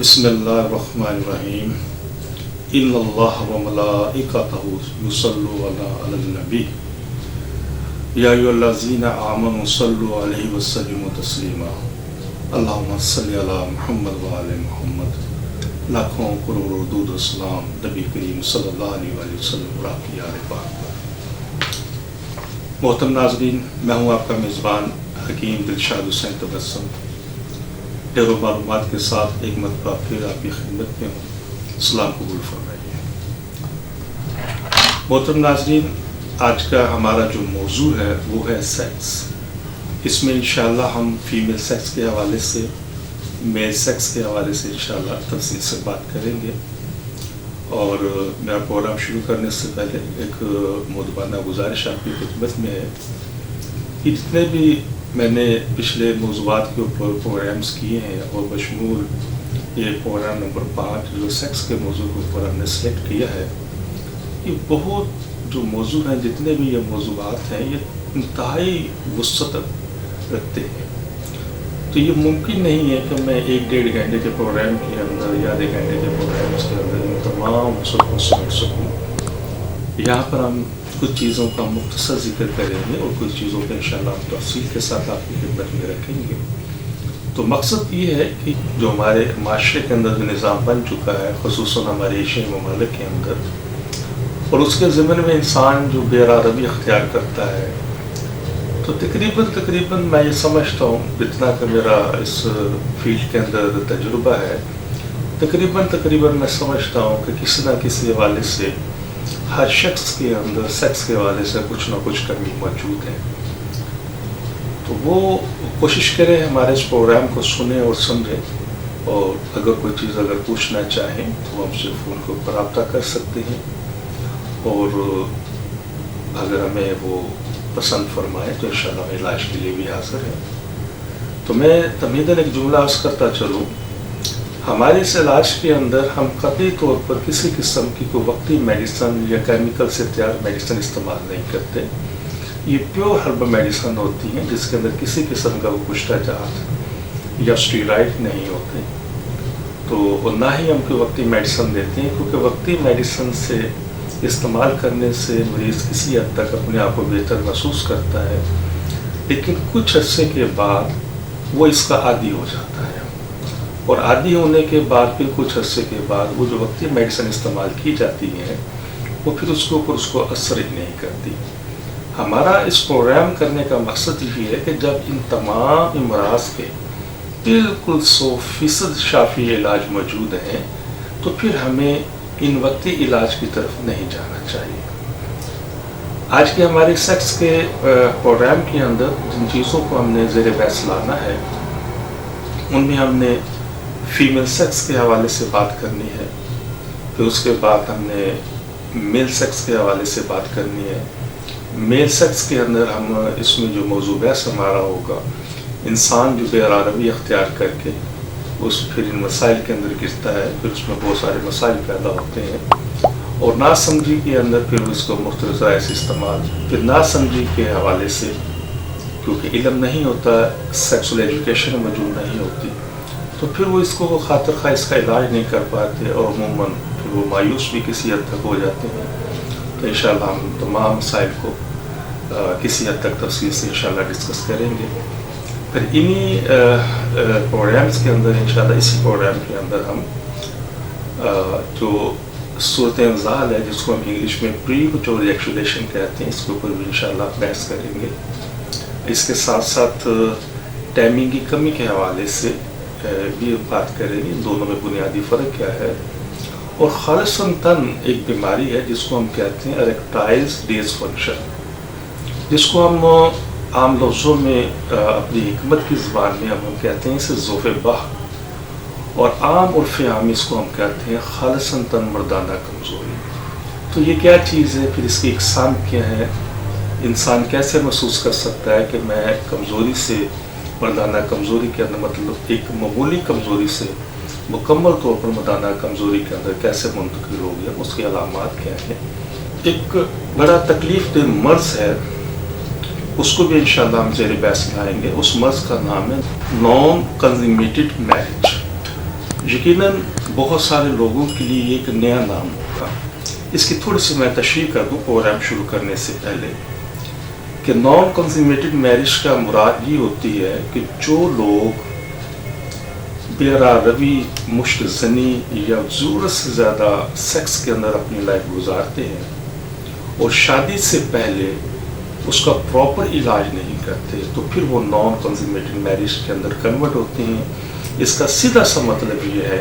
बिस्मिल्लाहिर्रहमानिर्रहीम इन्नल्लाह व मलाइकतहु युसल्लूना अलन नबी या अय्युहल्लज़ीना आमनु सल्लु अलैहि व सल्लिमु तस्लीमा अल्लाहुम्मा सल्लि अला मुहम्मद व आले मुहम्मद। लाखों करोड़ों दुरूद व सलाम नबी करीम सल्लल्लाहु अलैहि वसल्लम की आले पाक पर। मोहतरम नाज़रीन, मैं हूँ आपका मेज़बान हकीम दिलशाद हुसैन तबस्सुम, ढेरों मालूमात के साथ एक मरतबा फिर आपकी खिदमत में हूँ। सलाम कबूल फरमाइए। मोहतरम नाज़रीन, आज का हमारा जो मौजू है वो है सेक्स। इसमें इंशाअल्लाह हम फीमेल सेक्स के हवाले से, मेल सेक्स के हवाले से इंशाअल्लाह तफसील से बात करेंगे। और मेरा प्रोग्राम शुरू करने से पहले एक मुदबाना गुजारिश आपकी खिदमत में है कि जितने भी मैंने पिछले मौज़ूआत के ऊपर प्रोग्राम्स किए हैं और बशमूल ये प्रोग्राम नंबर 5 जो सेक्स के मौजू के ऊपर हमने सेलेक्ट किया है, ये बहुत जो मौजू हैं, जितने भी ये मौज़ूआत हैं, ये इंतहाई वुसअत रखते हैं। तो ये मुमकिन नहीं है कि मैं 1-1.5 घंटे के प्रोग्राम के अंदर या 1 घंटे के प्रोग्राम के अंदर इन तमाम वुसअत को समेट सकूँ। यहाँ पर हम कुछ चीज़ों का मुख्तसर जिक्र करेंगे और कुछ चीज़ों का इंशाअल्लाह हम तफसील के साथ आपकी खिदमत में रखेंगे। तो मकसद ये है कि जो हमारे माशरे के अंदर जो निज़ाम बन चुका है, ख़ुसूसन हमारे एशियाई ममालिक के अंदर, और उसके ज़िम्मन में इंसान जो बेरारवी अख्तियार करता है, तो तकरीबन मैं ये समझता हूँ, जितना कि मेरा इस फील्ड के अंदर तजुर्बा है, तकरीबन मैं समझता हूँ कि किसी न किसी हवाले से हर शख्स के अंदर सेक्स के हवाले से कुछ ना कुछ कमी मौजूद है। तो वो कोशिश करें हमारे इस प्रोग्राम को सुने और समझें, और अगर कोई चीज़ अगर पूछना चाहें तो हमसे फ़ोन के ऊपर रब्ता कर सकते हैं, और अगर हमें वो पसंद फरमाए तो इंशाअल्लाह इलाज के लिए भी हाज़िर है। तो मैं तमीदन एक जुमला अर्ज़ करता चलूँ, हमारे इस इलाज के अंदर हम कतई तौर पर किसी किस्म की कोई वक्ती मेडिसन या केमिकल से तैयार मेडिसन इस्तेमाल नहीं करते। ये प्योर हर्ब मेडिसन होती हैं जिसके अंदर किसी किस्म का वो पुष्टाजात या स्टीरॉइड नहीं होते। तो ना ही हम कोई वक्ती मेडिसन देते हैं, क्योंकि वक्ती मेडिसन से इस्तेमाल करने से मरीज़ किसी हद तक अपने आप को बेहतर महसूस करता है, लेकिन कुछ अरसे के बाद वो इसका आदी हो जाता है, और आदी होने के बाद फिर कुछ अरसे के बाद वो जो वक्ती मेडिसिन इस्तेमाल की जाती है वो फिर उसके ऊपर उसको असर ही नहीं करती। हमारा इस प्रोग्राम करने का मकसद ये है कि जब इन तमाम अमराज के बिल्कुल 100% शाफी इलाज मौजूद हैं, तो फिर हमें इन वक्ती इलाज की तरफ नहीं जाना चाहिए। आज के हमारे सेक्स के प्रोग्राम के अंदर जिन चीज़ों को हमने ज़ेर बहस लाना है, उनमें हमने फीमेल सेक्स के हवाले से बात करनी है, फिर उसके बाद हमने मेल सेक्स के हवाले से बात करनी है। मेल सेक्स के अंदर हम इसमें जो मौजू बहस हमारा होगा, इंसान जो बेरारवी अख्तियार करके उस फिर इन मसाइल के अंदर गिरता है, फिर उसमें बहुत सारे मसाइल पैदा होते हैं, और नासमझी के अंदर फिर उसको मुख्तलिफ ज़राए से इस्तेमाल, फिर नासमझी के हवाले से क्योंकि इल्म नहीं होता, सेक्सुअल एजुकेशन मौजूद नहीं होती, तो फिर वो इसको खातिर खा इसका इलाज नहीं कर पाते, और अमूमन फिर वो मायूस भी किसी हद तक हो जाते हैं। तो इंशाअल्लाह हम तमाम मसाइल को किसी हद तक तफसील से इंशाअल्लाह डिस्कस करेंगे। फिर इन्हीं प्रोग्राम्स के अंदर इंशाअल्लाह, इसी प्रोग्राम के अंदर हम जो सूरत इंज़ाल है, जिसको हम इंग्लिश में प्रीमैच्योर एजैकुलेशन कहते हैं, इसके ऊपर भी इंशाअल्लाह बहस करेंगे। इसके साथ साथ टाइमिंग की कमी के हवाले से भी बात करेंगे, दोनों में बुनियादी फ़र्क क्या है, और खालिसन एक बीमारी है जिसको हम कहते हैं इरेक्टाइल डिसफंक्शन, जिसको हम आम लफ्ज़ों में अपनी हिकमत की ज़बान में हम कहते हैं इसे ज़ोफ़े बाह, और आम उर्फ़ आम इसको हम कहते हैं खालिसन मर्दाना कमज़ोरी। तो ये क्या चीज़ है, फिर इसकी इक़साम क्या है, इंसान कैसे महसूस कर सकता है कि मैं कमज़ोरी से, मर्दाना कमज़ोरी के अंदर मतलब एक मामूली कमज़ोरी से मुकम्मल तौर पर मर्दाना कमज़ोरी के अंदर कैसे मुंतकिल हो गया, उसकी अलामात क्या है। एक बड़ा तकलीफ़ दे मर्ज़ है, उसको भी इंशाअल्लाह हम ज़ेर बहस लाएंगे। उस मर्ज़ का नाम है नॉन कंज्यूमेटेड मैरिज, यकीनन बहुत सारे लोगों के लिए एक नया नाम होगा। इसकी थोड़ी सी मैं तशरीह कर दूँ प्रोग्राम शुरू करने से पहले कि नॉन कंज्यूमेटेड मैरिज का मुराद ये होती है कि जो लोग बेरारवी, मुश्क ज़नी या ज़रूरत से ज़्यादा सेक्स के अंदर अपनी लाइफ गुजारते हैं और शादी से पहले उसका प्रॉपर इलाज नहीं करते, तो फिर वो नॉन कंज्यूमेटेड मैरिज के अंदर कन्वर्ट होते हैं। इसका सीधा सा मतलब ये है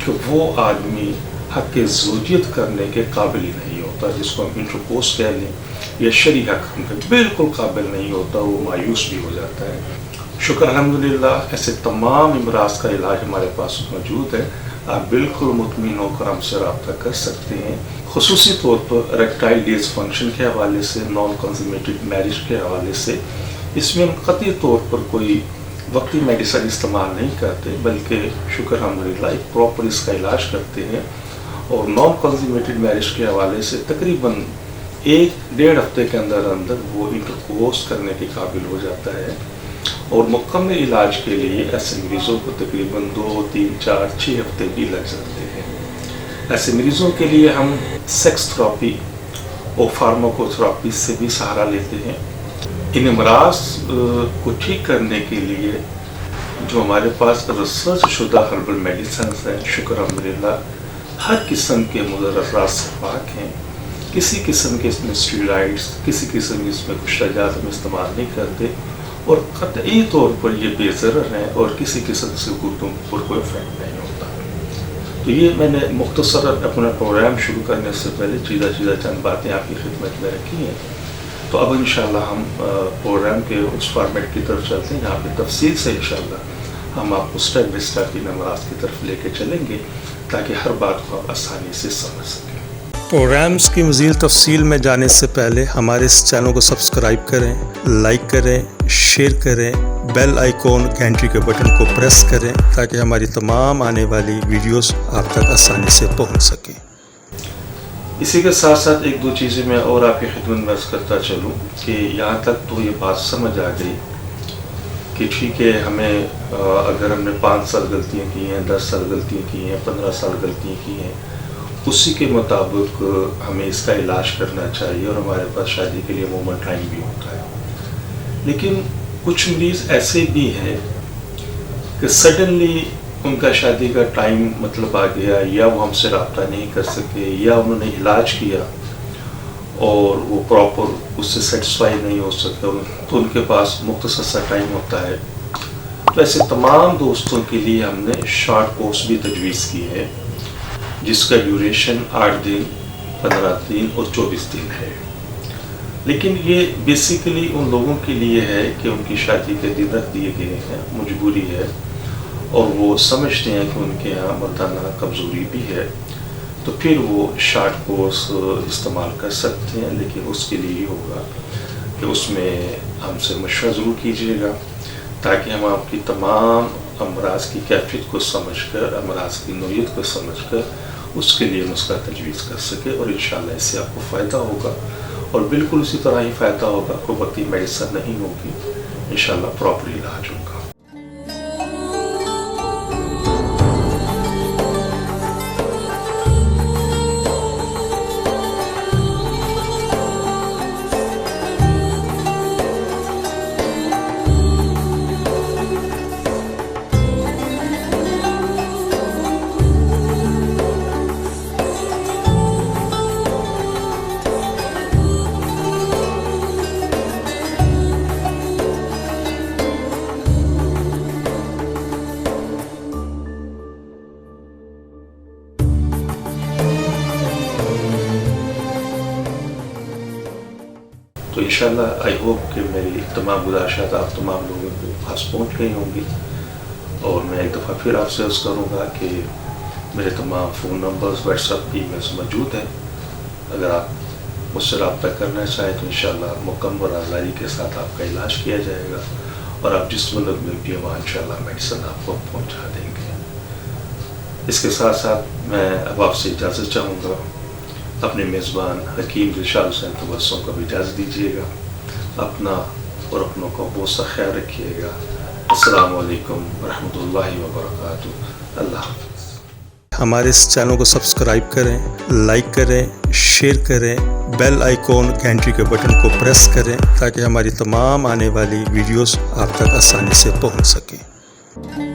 कि वो आदमी हक़ ज़ौजियत करने के काबिल ही नहीं होता, जिसको हम इंटरकोर्स कह लें, या शरई हक़ के बिल्कुल काबिल नहीं होता, वो मायूस भी हो जाता है। शुक्र अल्हम्दुलिल्लाह, ऐसे तमाम अमराज का इलाज हमारे पास मौजूद है। आप बिल्कुल मुतमिन होकर हमसे रब्ता कर सकते हैं, खुसूसी तौर पर रेक्टाइल डिसफंक्शन के हवाले से, नॉन कंज्यूमेटेड मैरिज के हवाले से। इसमें हम कतई तौर पर कोई वक्ती मेडिसिन इस्तेमाल नहीं करते, बल्कि शुक्र अल्हम्दुलिल्लाह एक प्रॉपर इसका इलाज करते हैं। और नॉन कंज्यूमेटेड मैरिज के हवाले से तकरीबन 1-1.5 हफ्ते के अंदर अंदर वो इंटरकोर्स करने के काबिल हो जाता है। और मुकम्मल इलाज के लिए ऐसे मरीज़ों को तकरीबन 2, 3, 4, 6 हफ्ते भी लग जाते हैं। ऐसे मरीज़ों के लिए हम सेक्स थेरेपी और फार्माकोथेरेपी से भी सहारा लेते हैं। इन अमराज को ठीक करने के लिए जो हमारे पास रिसर्च शुदा हर्बल मेडिसिन हैं, शुक्र अल्हम्दुलिल्लाह हर किस्म के मुदर्रात से पाक हैं। किसी किस्म के इसमें स्टेरॉइड्स, किसी किस्म के इसमें कुछ इजाज़त हम इस्तेमाल नहीं करते, और क़तई तौर पर ये बेज़रर हैं और किसी किस्म से गुर्दों पर कोई इफेक्ट नहीं होता। तो ये मैंने मुख्तसर अपना प्रोग्राम शुरू करने से पहले चीज़ा चंद बातें आपकी खिदमत में रखी हैं। तो अब इंशाल्लाह हम प्रोग्राम के उस फॉर्मेट की तरफ चलते हैं जहाँ पे तफसील से इंशाल्लाह हम आपको स्टेप बाई स्टेप इन अमराज की तरफ लेके चलेंगे, ताकि हर बात को आप आसानी से समझ सकें। प्रोग्राम्स की मज़ीद तफसील में जाने से पहले हमारे इस चैनल को सब्सक्राइब करें, लाइक करें, शेयर करें, बेल आइकॉन घंटी के बटन को प्रेस करें, ताकि हमारी तमाम आने वाली वीडियोस आप तक आसानी से पहुंच सकें। इसी के साथ साथ 1-2 चीज़ें मैं और आपकी खिदमत में अर्ज़ करता चलूँ कि यहाँ तक तो ये बात समझ आ गई कि ठीक है, हमें अगर हमने 5 साल गलतियाँ की हैं, 10 साल गलतियाँ की हैं, 15 साल गलतियाँ की हैं, उसी के मुताबिक हमें इसका इलाज करना चाहिए और हमारे पास शादी के लिए मोमेंट टाइम भी होता है। लेकिन कुछ मरीज़ ऐसे भी हैं कि सडनली उनका शादी का टाइम मतलब आ गया, या वो हमसे रब्ता नहीं कर सके, या उन्होंने इलाज किया और वो प्रॉपर उससे सेटिस्फाई नहीं हो सके, तो उनके पास मुख्तसर सा टाइम होता है। तो ऐसे तमाम दोस्तों के लिए हमने शॉर्ट कोर्स भी तजवीज़ की है, जिसका ड्यूरेशन 8 दिन, 15 दिन और 24 दिन है। लेकिन ये बेसिकली उन लोगों के लिए है कि उनकी शादी के दिन रख दिए गए हैं, मजबूरी है, और वो समझते हैं कि उनके यहाँ मर्दाना कमज़ोरी भी है, तो फिर वो शॉर्ट कोर्स इस्तेमाल कर सकते हैं। लेकिन उसके लिए ये होगा कि उसमें हमसे मशवरा ज़रूर कीजिएगा, ताकि हम आपकी तमाम अमराज की कैफियत को समझकर, अमराज की नोयत को समझकर उसके लिए नुस्खा तजवीज़ कर सके, और इंशाअल्लाह इससे आपको फ़ायदा होगा। और बिल्कुल उसी तरह ही फ़ायदा होगा, कोई वक्ती मेडिसिन नहीं होगी, इंशाअल्लाह प्रॉपर इलाज होगा। तो इंशाल्लाह आई होप कि मेरी तमाम गुज़ारिशात आप तमाम लोगों के पास पहुंच गई होंगी। और मैं एक दफ़ा फिर आपसे अर्ज़ करूँगा कि मेरे तमाम फ़ोन नंबर्स, व्हाट्सएप, ईमेल्स मौजूद हैं। अगर आप मुझसे रब्ता करना चाहें तो इंशाल्लाह मुकम्मल आज़ादी के साथ आपका इलाज किया जाएगा, और आप जिस मुल्क में भी वहाँ इंशाल्लाह मेडिसिन आपको पहुँचा देंगे। इसके साथ साथ मैं अब आपसे इजाज़त चाहूँगा। अपने मेज़बान हकीम दिलशाद हुसैन तबस्सुम को भी इजाज़त दीजिएगा। अपना और अपनों का बहुत सा ख्याल रखिएगा। अस्सलामु अलैकुम व रहमतुल्लाहि व बरकातुहू। अल्लाह हाफ़िज़। ہمارے اس چینل کو سبسکرائب کریں، لائک کریں، شیئر کریں، بیل آئیکن گھنٹی کے بٹن کو پریس کریں تاکہ ہماری تمام آنے والی ویڈیوز آپ تک آسانی سے پہنچ سکیں۔